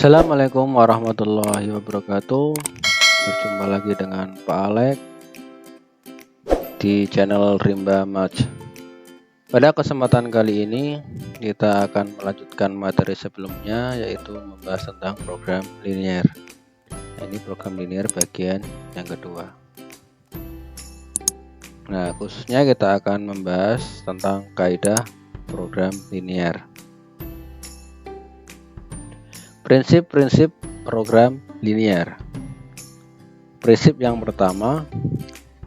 Assalamualaikum warahmatullahi wabarakatuh. Berjumpa lagi dengan Pak Alek di channel Rimba Match. Pada kesempatan kali ini kita akan melanjutkan materi sebelumnya, yaitu membahas tentang program linear. Ini program linear bagian yang kedua. Nah, khususnya kita akan membahas tentang kaidah program linear. Prinsip-prinsip program linear. Prinsip yang pertama,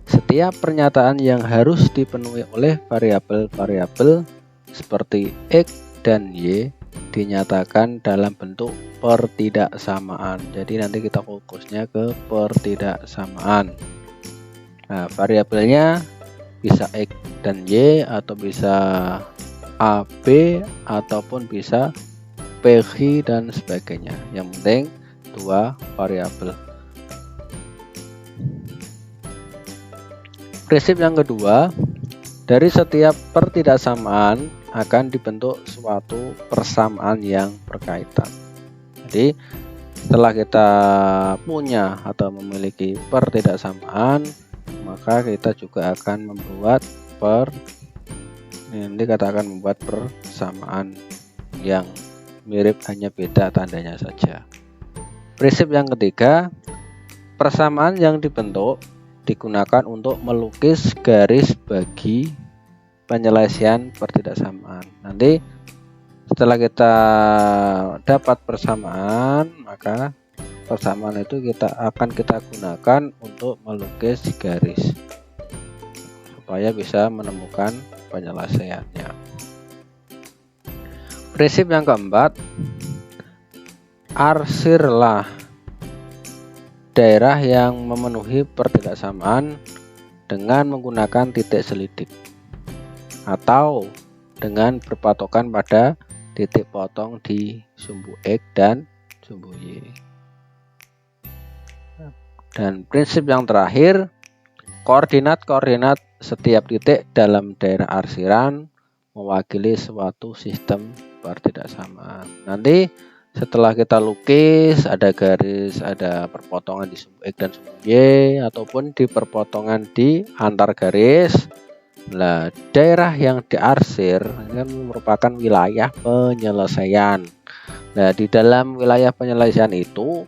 setiap pernyataan yang harus dipenuhi oleh variabel-variabel seperti X dan Y dinyatakan dalam bentuk pertidaksamaan. Jadi nanti kita fokusnya ke pertidaksamaan. Nah, variabelnya bisa X dan Y, atau bisa A, B, ataupun bisa PG dan sebagainya. Yang penting dua variabel. Prinsip yang kedua, dari setiap pertidaksamaan akan dibentuk suatu persamaan yang berkaitan. Jadi setelah kita punya atau memiliki pertidaksamaan, maka kita juga akan membuat persamaan yang mirip, hanya beda tandanya saja. Prinsip yang ketiga, persamaan yang dibentuk digunakan untuk melukis garis bagi penyelesaian pertidaksamaan. Nanti setelah kita dapat persamaan, maka persamaan itu akan kita gunakan untuk melukis garis supaya bisa menemukan penyelesaiannya. Prinsip yang keempat, arsirlah daerah yang memenuhi pertidaksamaan dengan menggunakan titik selidik atau dengan berpatokan pada titik potong di sumbu X dan sumbu Y. Dan prinsip yang terakhir, koordinat-koordinat setiap titik dalam daerah arsiran mewakili suatu sistem pertidaksamaan. Nanti setelah kita lukis, ada garis, ada perpotongan di sumbu X dan sumbu Y, ataupun di perpotongan di antar garis. Nah, daerah yang diarsir ini merupakan wilayah penyelesaian. Nah, di dalam wilayah penyelesaian itu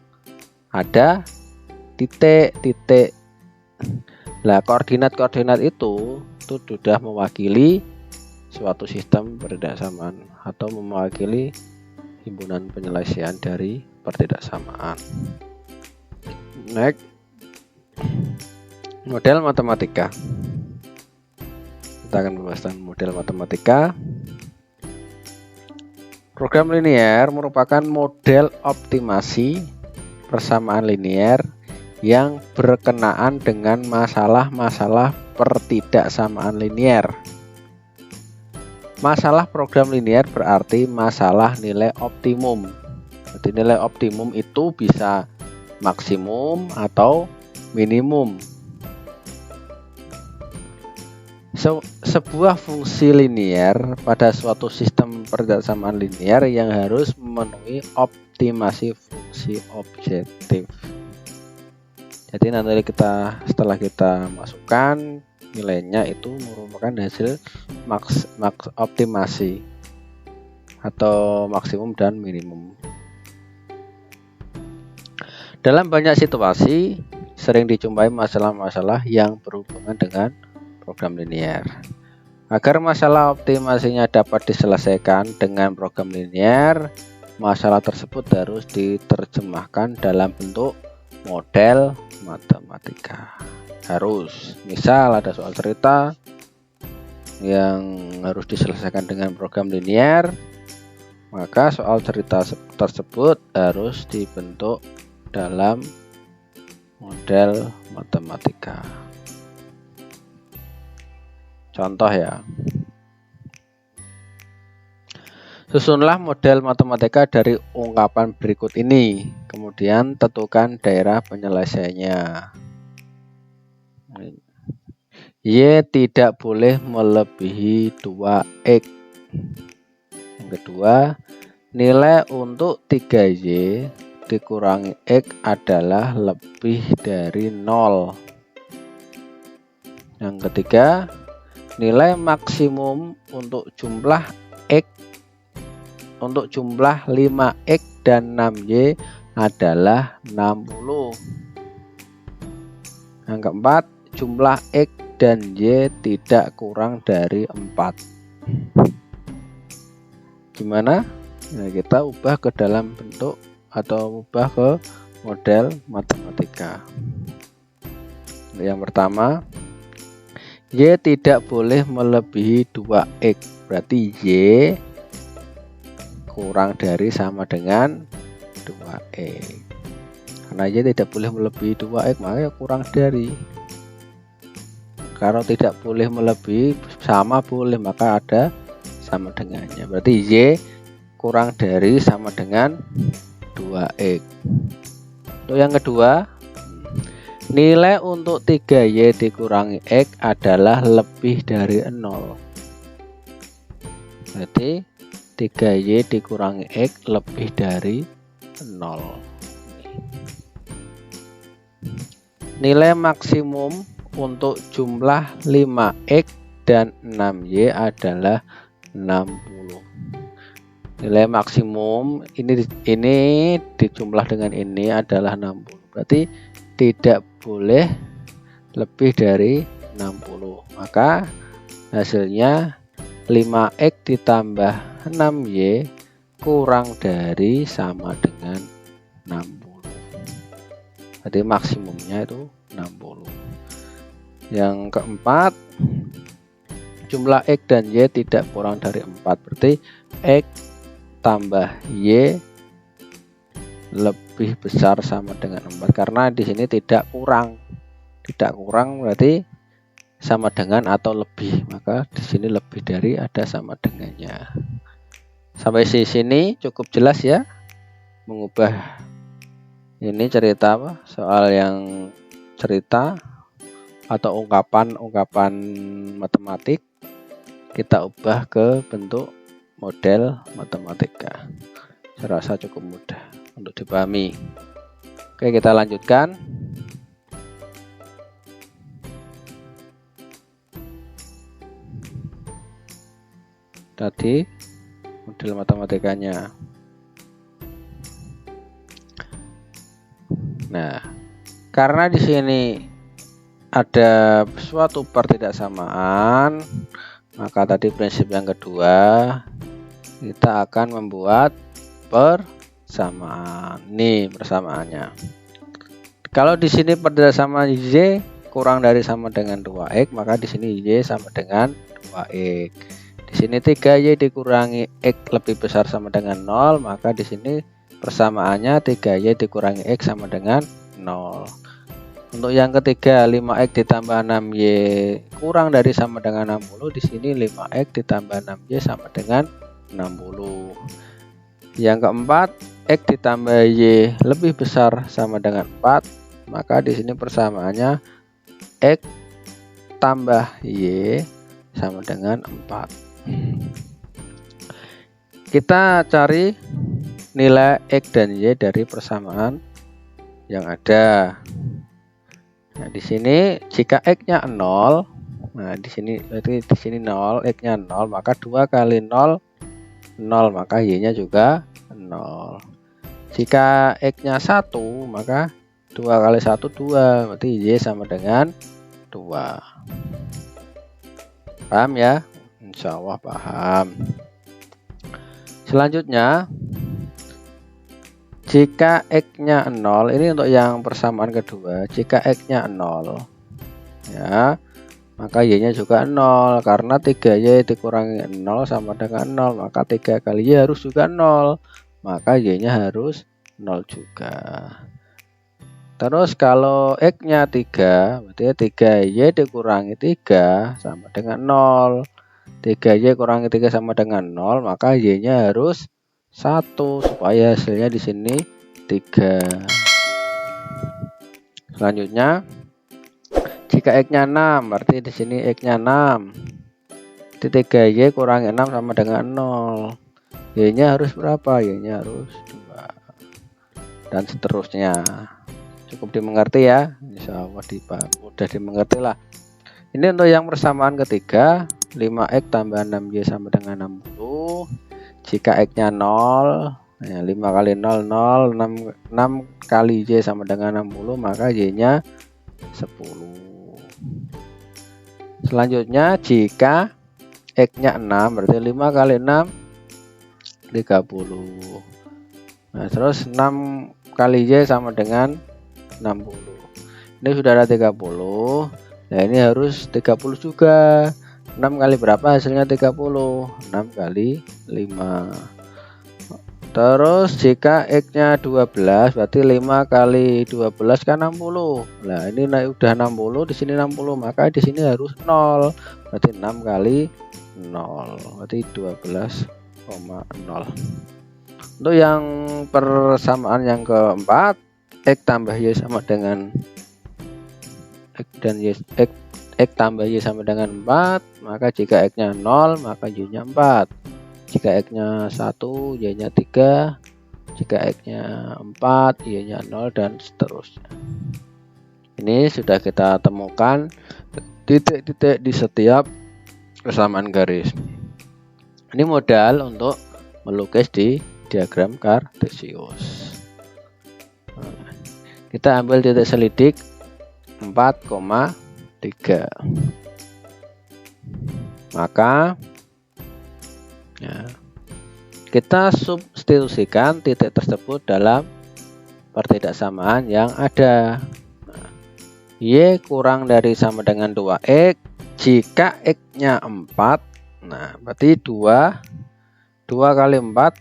ada titik-titik. Nah, koordinat-koordinat itu sudah mewakili suatu sistem pertidaksamaan atau mewakili himpunan penyelesaian dari pertidaksamaan. Next, model matematika. Kita akan membahas model matematika. Program linear merupakan model optimasi persamaan linear yang berkenaan dengan masalah-masalah pertidaksamaan linear. Masalah program linear berarti masalah nilai optimum. Jadi nilai optimum itu bisa maksimum atau minimum. Sebuah fungsi linear pada suatu sistem pertidaksamaan linear yang harus memenuhi optimasi fungsi objektif. Jadi nanti setelah kita masukkan nilainya, itu merupakan hasil optimasi atau maksimum dan minimum. Dalam banyak situasi sering dijumpai masalah-masalah yang berhubungan dengan program linear. Agar masalah optimasinya dapat diselesaikan dengan program linear, masalah tersebut harus diterjemahkan dalam bentuk model matematika. Harus, misal ada soal cerita yang harus diselesaikan dengan program linear, maka soal cerita tersebut harus dibentuk dalam model matematika. Contoh ya, susunlah model matematika dari ungkapan berikut ini, kemudian tentukan daerah penyelesaiannya. Y tidak boleh melebihi 2X. Yang kedua, Nilai untuk 3Y dikurangi X adalah lebih dari 0. Yang ketiga, nilai maksimum untuk jumlah X untuk jumlah 5X dan 6Y adalah 60. Yang keempat, jumlah X dan Y tidak kurang dari 4. Gimana? Nah, kita ubah ke dalam bentuk atau ubah ke model matematika. Yang pertama, Y tidak boleh melebihi 2X. Berarti Y kurang dari sama dengan 2X. Karena Y tidak boleh melebihi 2X, maka kurang dari. Kalau tidak boleh melebihi, sama boleh, maka ada sama dengannya. Berarti Y kurang dari sama dengan 2X. Untuk yang kedua, nilai untuk 3Y dikurangi X adalah lebih dari 0. Berarti 3Y dikurangi X lebih dari 0. Nilai maksimum untuk jumlah 5X dan 6Y adalah 60. Nilai maksimum ini dijumlah dengan ini adalah 60. Berarti tidak boleh lebih dari 60. Maka hasilnya 5X ditambah 6Y kurang dari sama dengan 60. Jadi maksimumnya itu 60. Yang keempat, jumlah X dan Y tidak kurang dari 4. Berarti X tambah Y lebih besar sama dengan 4, karena di sini tidak kurang. Tidak kurang berarti sama dengan atau lebih, maka di sini lebih dari ada sama dengannya. Sampai di sini cukup jelas ya, mengubah ini cerita apa? Soal yang cerita atau ungkapan matematik kita ubah ke bentuk model matematika. Saya rasa cukup mudah untuk dipahami. Oke, kita lanjutkan. Tadi model matematikanya. Nah, karena di sini ada suatu pertidaksamaan, maka tadi prinsip yang kedua kita akan membuat persamaan. Nih persamaannya. Kalau di sini pertidaksamaan Y kurang dari sama dengan 2X, maka di sini Y sama dengan 2X. Di sini 3Y dikurangi X lebih besar sama dengan 0, maka di sini persamaannya 3Y dikurangi X sama dengan 0. Untuk yang ketiga, 5X ditambah 6Y kurang dari sama dengan 60. Di sini 5X ditambah 6Y sama dengan 60. Yang keempat, X ditambah Y lebih besar sama dengan 4, maka di sini persamaannya X tambah Y sama dengan 4. Kita cari nilai X dan Y dari persamaan yang ada. Nah, di sini jika X-nya 0, nah di sini berarti di sini 0, X-nya 0, maka 2 kali 0 0, maka Y-nya juga 0. Jika X-nya 1, maka 2 kali 1 2, berarti Y sama dengan 2. Paham ya? Insya Allah paham. Selanjutnya, jika X-nya 0, ini untuk yang persamaan kedua, jika X-nya 0 ya, maka Y-nya juga 0, karena 3Y dikurangi 0 sama dengan 0, maka 3 kali Y harus juga 0, maka Y-nya harus 0 juga. Terus kalau X-nya 3, berarti 3Y dikurangi 3 sama dengan 0. 3Y kurangi 3 sama dengan 0, maka Y-nya harus 1 supaya hasilnya di sini 3. Selanjutnya, jika X-nya 6, berarti di sini X-nya 6. Jadi 3Y kurangi 6 sama dengan 0. Y-nya harus berapa? Y-nya harus 2 dan seterusnya. Cukup dimengerti ya, insya Allah mudah dimengerti lah. Ini untuk yang persamaan ketiga, 5x tambah 6y sama dengan 60. Jika x-nya 0, ya 5 kali 0, 0, 6 kali y sama dengan 60, maka y-nya 10. Selanjutnya, jika x-nya 6, berarti 5 kali 6, 30. Nah, terus 6 kali y sama dengan 60. Ini sudah ada 30. Nah, ini harus 30 juga. 6 kali berapa hasilnya 30? 6 kali 5. Terus jika x-nya 12, berarti 5 kali 12 kan 60. Nah, ini udah 60, di sini 60, maka di sini harus 0. Berarti 6 kali 0, berarti 12,0. Untuk yang persamaan yang keempat, x tambah y sama dengan x dan y, x tambah y sama dengan 4, maka jika x-nya 0, maka y-nya 4. Jika x-nya 1, y-nya 3. Jika x-nya 4, y-nya 0 dan seterusnya. Ini sudah kita temukan titik-titik di setiap persamaan garis. Ini modal untuk melukis di diagram kartesius. Kita ambil titik selidik 4,3. Maka ya, kita substitusikan titik tersebut dalam pertidaksamaan yang ada. Y kurang dari sama dengan 2x. Jika x-nya 4, nah berarti 2 kali 4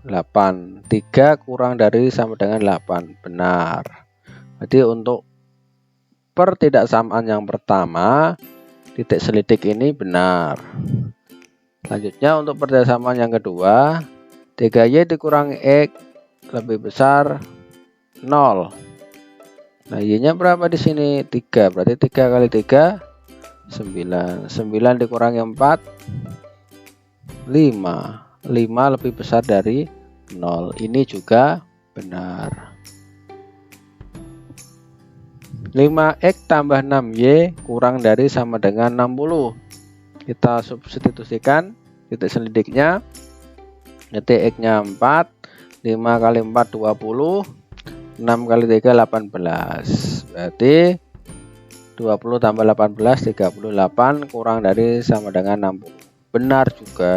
8. 3 kurang dari sama dengan 8. Benar. Jadi untuk pertidaksamaan yang pertama, titik selidik ini benar. Selanjutnya untuk pertidaksamaan yang kedua, 3y dikurangi x lebih besar 0. Nah, y-nya berapa di sini? 3. Berarti 3 kali 3 9. 9 dikurangi 4 5. 5 lebih besar dari 0. Ini juga benar. 5x tambah 6y kurang dari sama dengan 60. Kita substitusikan titik selidiknya. Titik x-nya 4. 5 kali 4 20. 6 kali 3 18. Berarti 20 tambah 18 38 kurang dari sama dengan 60. Benar juga.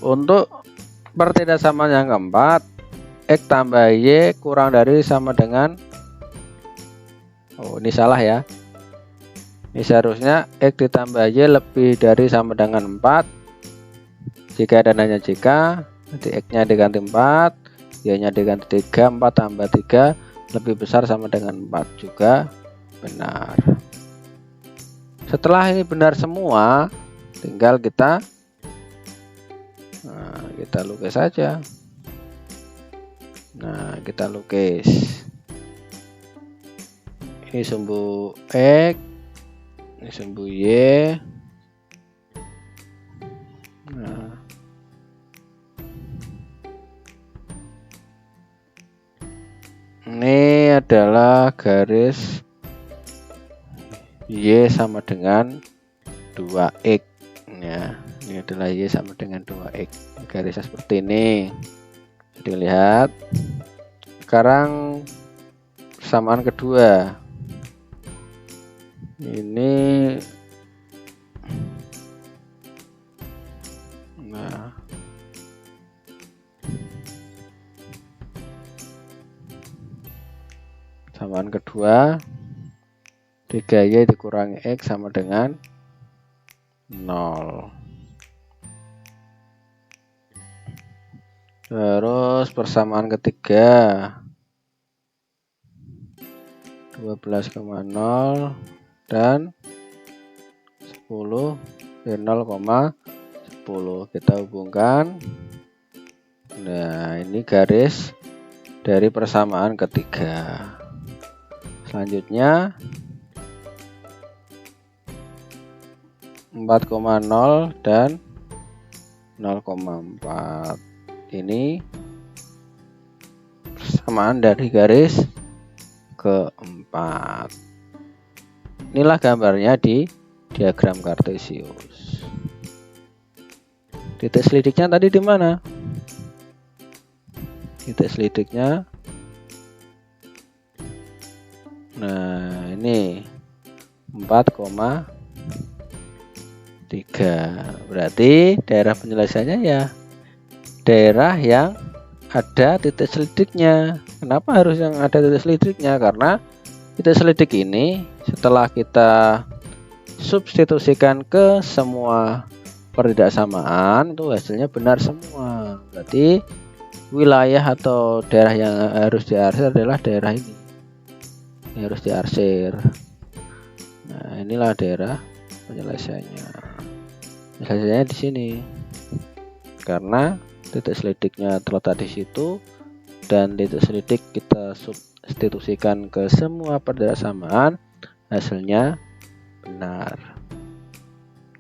Untuk pertidaksamaan yang keempat, x tambah y kurang dari sama dengan, oh ini salah ya, ini seharusnya x ditambah y lebih dari sama dengan 4. Jika dan hanya jika, nanti x nya diganti 4, y nya diganti 3. 4 tambah 3 lebih besar sama dengan 4, juga benar. Setelah ini benar semua, tinggal kita lukis saja. Nah, kita lukis. Ini sumbu x, ini sumbu y. Nah, ini adalah garis y sama dengan 2x ya. Ini adalah y sama dengan 2x. Garisnya seperti ini. Jadi lihat. Sekarang persamaan kedua. Ini nah. Persamaan kedua, 3y dikurangi x sama dengan 0. Terus persamaan ketiga, 12,0 dan 10 0,10 kita hubungkan. Nah, ini garis dari persamaan ketiga. Selanjutnya 4,0 dan 0,4. Ini persamaan dari garis keempat. Inilah gambarnya di diagram kartesius. Titik selidiknya tadi di mana? Titik selidiknya, nah ini 4,3. Berarti daerah penyelesaiannya ya daerah yang ada titik selidiknya. Kenapa harus yang ada titik selidiknya? Karena titik selidik ini setelah kita substitusikan ke semua pertidaksamaan itu hasilnya benar semua. Berarti wilayah atau daerah yang harus diarsir adalah daerah ini. Ini harus diarsir. Nah, inilah daerah penyelesaiannya. Penyelesaiannya di sini. Karena titik selidiknya terletak di situ dan titik selidik kita substitusikan ke semua pertidaksamaan, hasilnya benar.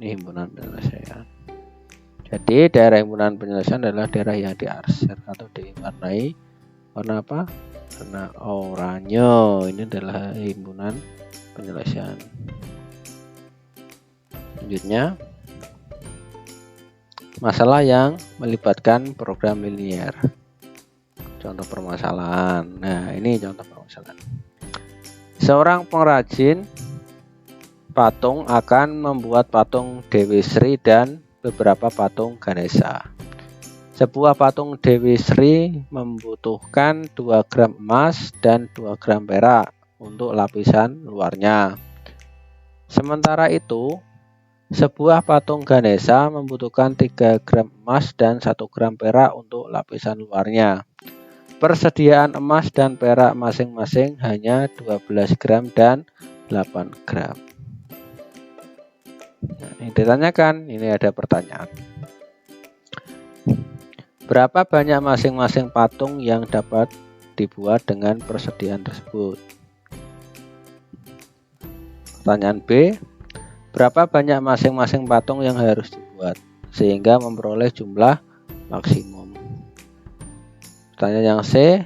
Ini himpunan penyelesaian. Jadi daerah himpunan penyelesaian adalah daerah yang diarsir atau diwarnai warna apa? Warna oranye. Ini adalah himpunan penyelesaian. Selanjutnya, masalah yang melibatkan program linier. Contoh permasalahan. Nah, ini contoh permasalahan. Seorang pengrajin patung akan membuat patung Dewi Sri dan beberapa patung Ganesha. Sebuah patung Dewi Sri membutuhkan 2 gram emas dan 2 gram perak untuk lapisan luarnya. Sementara itu, sebuah patung Ganesha membutuhkan 3 gram emas dan 1 gram perak untuk lapisan luarnya. Persediaan emas dan perak masing-masing hanya 12 gram dan 8 gram. Nah, yang ditanyakan, ini ada pertanyaan. Berapa banyak masing-masing patung yang dapat dibuat dengan persediaan tersebut? Pertanyaan B, berapa banyak masing-masing patung yang harus dibuat sehingga memperoleh jumlah maksimum? Pertanyaan yang C,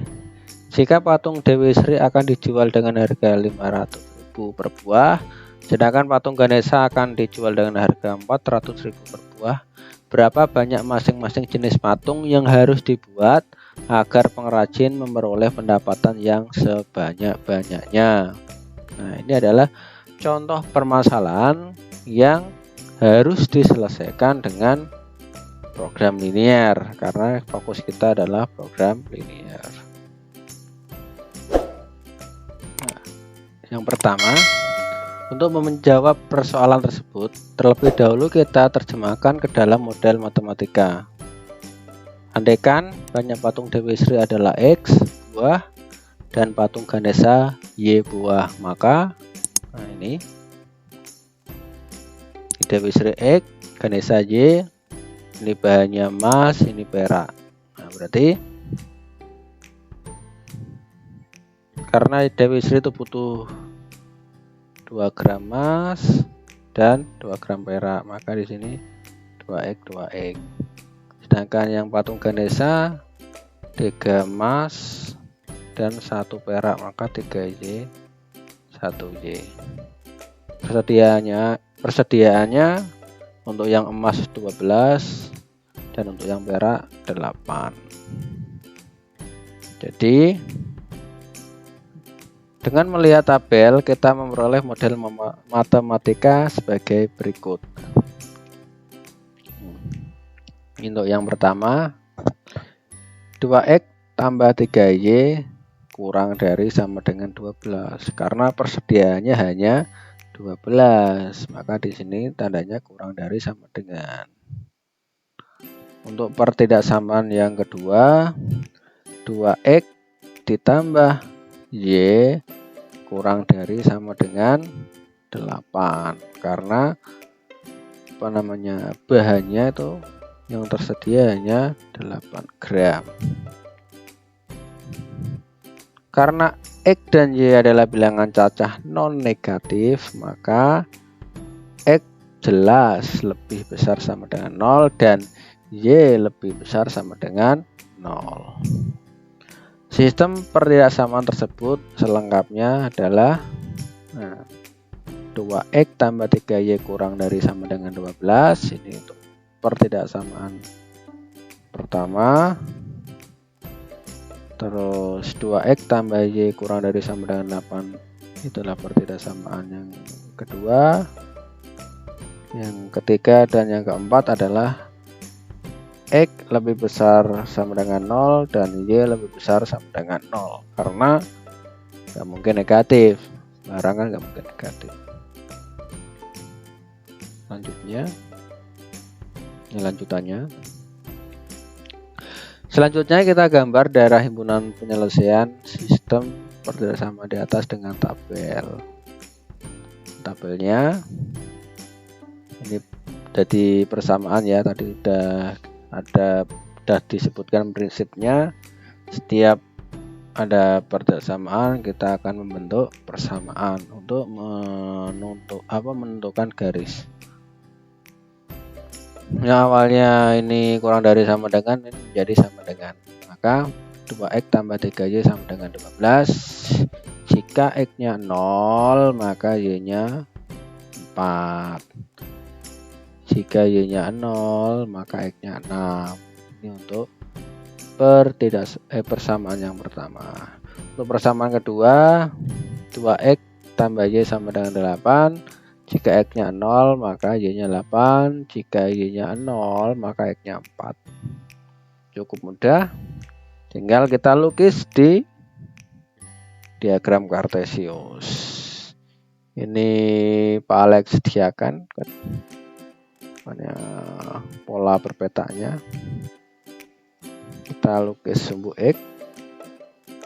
jika patung Dewi Sri akan dijual dengan harga 500.000 per buah, sedangkan patung Ganesha akan dijual dengan harga 400.000 per buah, berapa banyak masing-masing jenis patung yang harus dibuat agar pengrajin memperoleh pendapatan yang sebanyak-banyaknya? Nah, ini adalah contoh permasalahan yang harus diselesaikan dengan program linier karena fokus kita adalah program linier. Nah, yang pertama, untuk menjawab persoalan tersebut, terlebih dahulu kita terjemahkan ke dalam model matematika. Andaikan banyak patung Dewi Sri adalah X buah dan patung Ganesha Y buah, maka ini Dewi Sri X, Ganesha Y, ini bahannya emas, ini perak. Nah, berarti karena Dewi Sri itu butuh 2 gram emas dan 2 gram perak, maka di sini 2x 2x. Sedangkan yang patung Ganesha 3 emas dan 1 perak, maka 3y 1y. Persediaannya untuk yang emas 12 dan untuk yang perak 8. Jadi dengan melihat tabel, kita memperoleh model matematika sebagai berikut. Untuk yang pertama, 2x tambah 3y kurang dari sama dengan 12. Karena persediaannya hanya 12, maka di sini tandanya kurang dari sama dengan. Untuk pertidaksamaan yang kedua, 2x ditambah y kurang dari sama dengan 8 karena bahannya itu yang tersedia hanya 8 gram. Karena X dan Y adalah bilangan cacah non negatif, maka X jelas lebih besar sama dengan 0 dan Y lebih besar sama dengan 0. Sistem pertidaksamaan tersebut selengkapnya adalah 2X tambah 3Y kurang dari sama dengan 12. Ini untuk pertidaksamaan pertama. Terus 2X tambah Y kurang dari sama dengan 8. Itulah pertidaksamaan yang kedua. Yang ketiga dan yang keempat adalah X lebih besar sama dengan 0 dan Y lebih besar sama dengan 0. Karena nggak mungkin negatif. Barang kan nggak mungkin negatif. Selanjutnya, ini lanjutannya. Selanjutnya kita gambar daerah himpunan penyelesaian sistem pertidaksamaan di atas dengan tabel. Tabelnya ini jadi persamaan ya, tadi sudah disebutkan prinsipnya. Setiap ada pertidaksamaan kita akan membentuk persamaan untuk menentukan garis. Yang awalnya ini kurang dari sama dengan, ini menjadi sama dengan, maka 2X tambah 3Y sama dengan 12. Jika X nya 0 maka Y nya 4. Jika Y nya 0 maka X nya 6. Ini untuk persamaan yang pertama. Untuk persamaan kedua, 2X tambah Y sama dengan 8. Jika X nya 0 maka Y nya 8. Jika Y nya 0 maka X nya 4. Cukup mudah, tinggal kita lukis di diagram kartesius. Ini Pak Alex sediakan pola perpetaannya. Kita lukis sumbu X,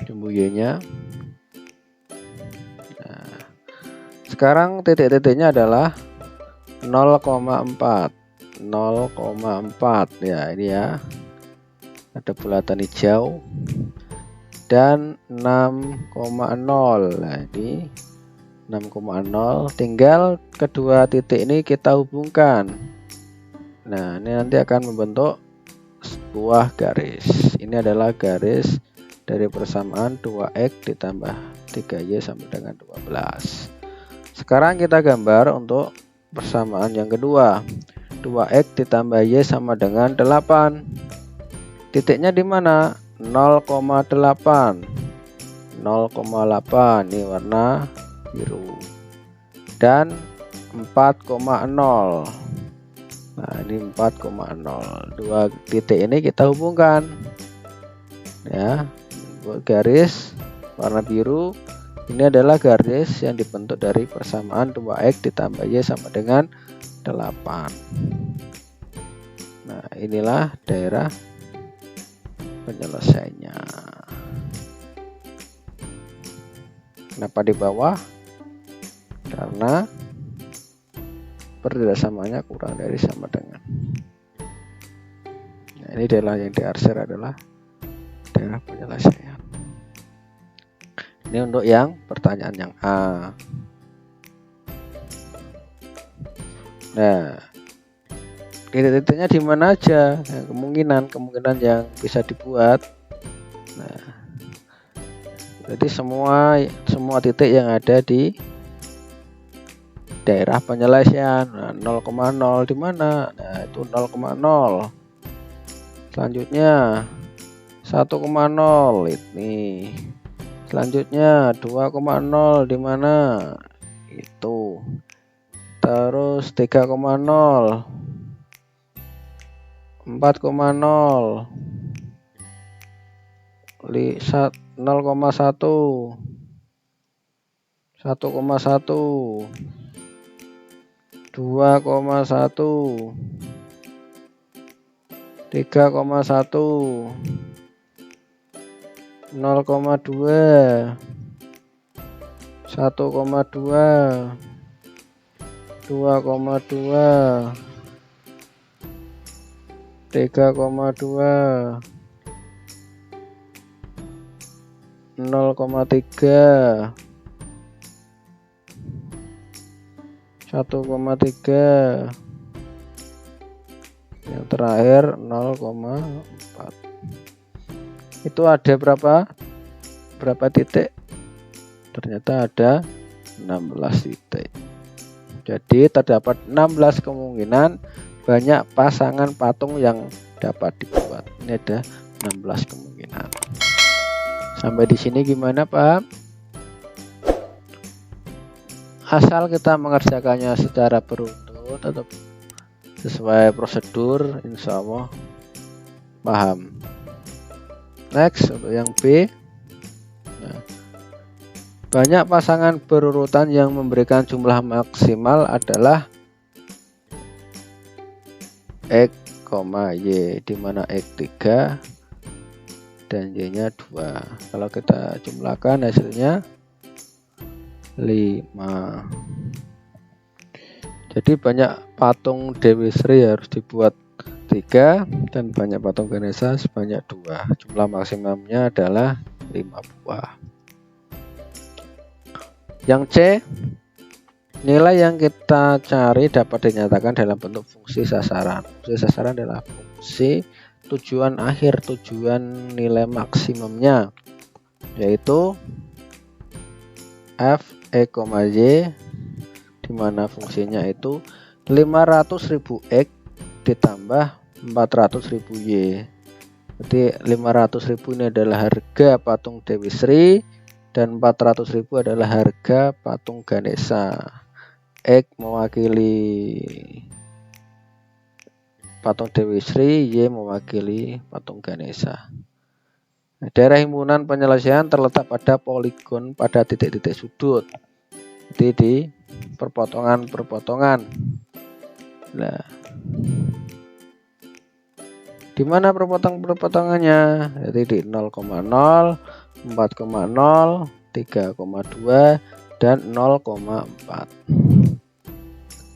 sumbu Y nya. Nah, sekarang titik-titiknya adalah 0,4 ya, ini ya, ada bulatan hijau, dan 6,0. Nah, ini 6,0. Tinggal kedua titik ini kita hubungkan. Nah, ini nanti akan membentuk sebuah garis. Ini adalah garis dari persamaan 2X ditambah 3Y sama dengan 12. Sekarang kita gambar untuk persamaan yang kedua. 2X ditambah Y sama dengan 8. Titiknya di mana? 0,8. 0,8 ini warna biru. Dan 4,0. Nah, ini 4,0. Dua titik ini kita hubungkan. Ya, buat garis warna biru. Ini adalah garis yang dibentuk dari persamaan 2X ditambah Y sama dengan 8. Nah, inilah daerah penyelesaiannya. Kenapa di bawah? Karena pertidaksamaannya kurang dari sama dengan. Nah, ini daerah yang diarsir adalah daerah penyelesaian. Ini untuk yang pertanyaan yang A. Nah, titik-titiknya di mana aja? Nah, kemungkinan yang bisa dibuat. Nah, jadi semua titik yang ada di daerah penyelesaian. Nah, 0,0 di mana? Nah, itu 0,0. Selanjutnya 1,0 ini. Selanjutnya 2,0 di mana? Itu. Terus 3,0. 4,0. 0,1. 1,1. 2,1. 3,1. 0,2. 1,2. 2,2. 3,2. 0,3. 1,3, yang terakhir 0,4. Itu ada berapa titik? Ternyata ada 16 titik. Jadi terdapat 16 kemungkinan banyak pasangan patung yang dapat dibuat. Ini ada 16 kemungkinan. Sampai di sini gimana, Pak? Asal kita mengerjakannya secara beruntun atau sesuai prosedur, insya Allah paham. Next, untuk yang B. Nah, banyak pasangan berurutan yang memberikan jumlah maksimal adalah X, Y, di mana X 3 dan Y nya 2. Kalau kita jumlahkan hasilnya 5. Jadi banyak patung Dewi Sri harus dibuat 3 dan banyak patung Ganesha sebanyak 2. Jumlah maksimumnya adalah 5 buah. Yang C, nilai yang kita cari dapat dinyatakan dalam bentuk fungsi sasaran. Fungsi sasaran adalah fungsi tujuan akhir, tujuan nilai maksimumnya, yaitu f e, y, di mana fungsinya itu 500.000 X ditambah 400.000 Y. Jadi 500.000 ini adalah harga patung Dewi Sri dan 400.000 adalah harga patung Ganesha. X mewakili patung Dewi Sri, Y mewakili patung Ganesha. Daerah himpunan penyelesaian terletak pada poligon pada titik-titik sudut. Jadi di perpotongan-perpotongan. Nah, di mana perpotongannya? Jadi di 0,0, 4,0, 3,2 dan 0,4.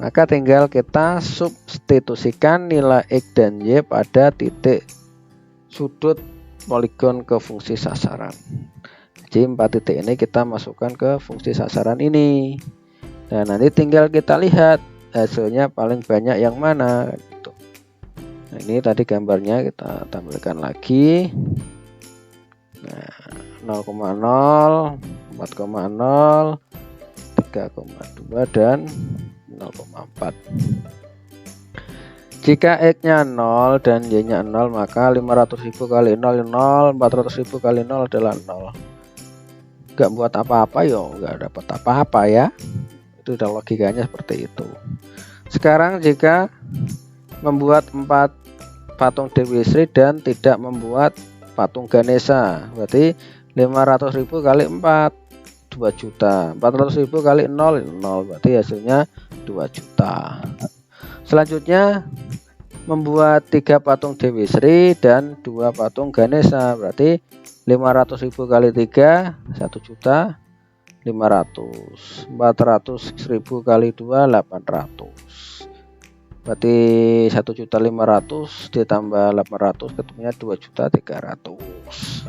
Maka tinggal kita substitusikan nilai X dan Y pada titik sudut poligon ke fungsi sasaran. Jadi 4 titik ini kita masukkan ke fungsi sasaran ini. Dan nanti tinggal kita lihat hasilnya paling banyak yang mana gitu. Nah, ini tadi gambarnya kita tampilkan lagi. Nah, 0,0, 4,0, 3,2 dan 0,4. Jika X-nya 0 dan Y-nya 0, maka 500.000 kali 0, 0, 400.000 kali 0 adalah 0. Gak buat apa-apa yo, gak dapat apa-apa ya. Itu udah logikanya seperti itu. Sekarang jika membuat 4 patung Dewi Sri dan tidak membuat patung Ganesha, berarti 500.000 kali 4 2 juta, 400.000 kali 0 0, berarti hasilnya 2 juta. Selanjutnya membuat 3 patung Dewi Sri dan 2 patung Ganesha, berarti 500.000 kali 3 1 juta 500, 400.000 kali 2 800, berarti 1.500.000 ditambah 800 ketemunya 2.300.000.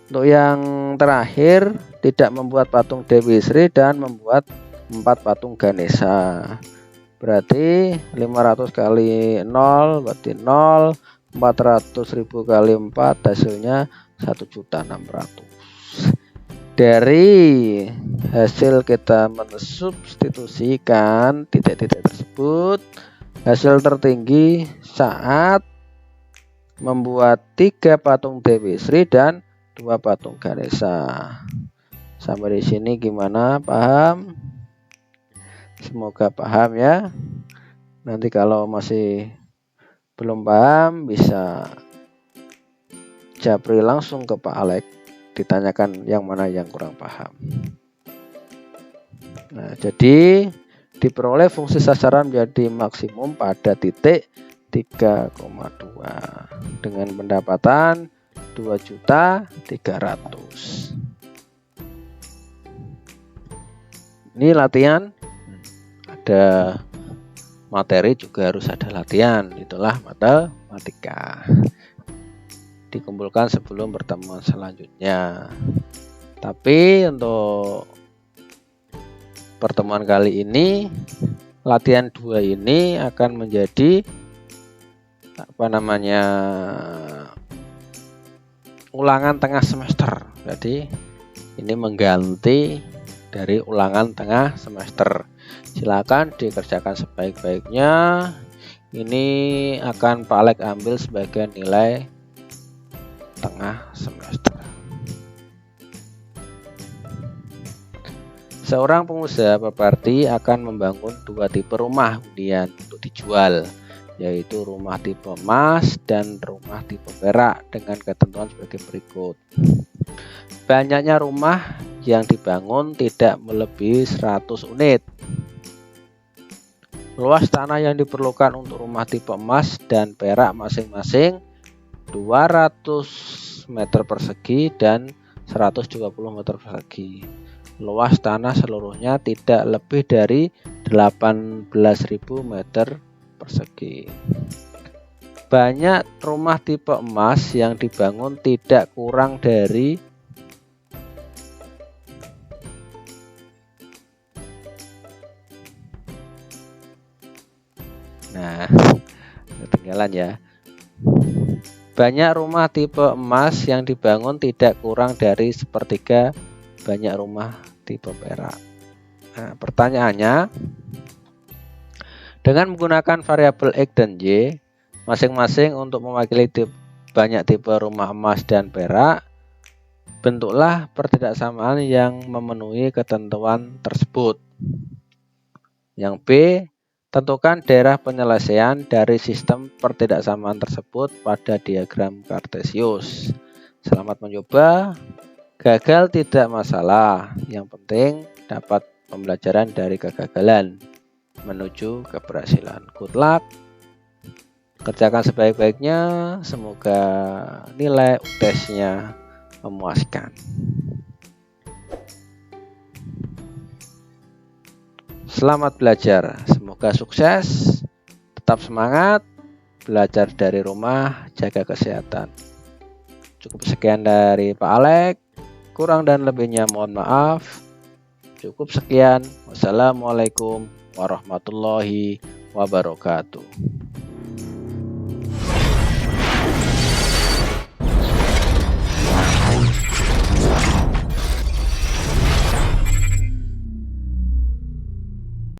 Untuk yang terakhir, tidak membuat patung Dewi Sri dan membuat 4 patung Ganesha, berarti 500 kali 0 berarti 0, 400.000 kali 4 hasilnya 1.600.000. Dari hasil kita mensubstitusikan titik-titik tersebut, hasil tertinggi saat membuat 3 patung Dewi Sri dan 2 patung Ganesha. Sampai di sini gimana? Paham? Semoga paham ya. Nanti kalau masih belum paham bisa japri langsung ke Pak Alex, ditanyakan yang mana yang kurang paham. Nah, jadi diperoleh fungsi sasaran menjadi maksimum pada titik 3,2 dengan pendapatan 2.300.000. Ini latihan, ada materi juga harus ada latihan, itulah matematika. Dikumpulkan sebelum pertemuan selanjutnya. Tapi untuk pertemuan kali ini, latihan 2 ini akan menjadi ulangan tengah semester. Jadi ini mengganti dari ulangan tengah semester. Silakan dikerjakan sebaik-baiknya. Ini akan Pak Alek ambil sebagai nilai tengah semester. Seorang pengusaha properti akan membangun 2 tipe rumah hunian untuk dijual, yaitu rumah tipe emas dan rumah tipe perak dengan ketentuan sebagai berikut. Banyaknya rumah yang dibangun tidak melebihi 100 unit. Luas tanah yang diperlukan untuk rumah tipe emas dan perak masing-masing 200 meter persegi dan 120 meter persegi. Luas tanah seluruhnya tidak lebih dari 18.000 meter persegi. Banyak rumah tipe emas yang dibangun tidak kurang dari ketinggalan ya. Banyak rumah tipe emas yang dibangun tidak kurang dari sepertiga banyak rumah tipe perak. Nah, pertanyaannya, dengan menggunakan variabel X dan Y masing-masing untuk mewakili banyak tipe rumah emas dan perak, bentuklah pertidaksamaan yang memenuhi ketentuan tersebut. Yang B, tentukan daerah penyelesaian dari sistem pertidaksamaan tersebut pada diagram Kartesius. Selamat mencoba. Gagal tidak masalah, yang penting dapat pembelajaran dari kegagalan menuju keberhasilan. Good luck, kerjakan sebaik-baiknya, semoga nilai UTS-nya memuaskan. Selamat belajar, semoga sukses, tetap semangat, belajar dari rumah, jaga kesehatan. Cukup sekian dari Pak Alek. Kurang dan lebihnya mohon maaf. Cukup sekian. Wassalamualaikum warahmatullahi wabarakatuh.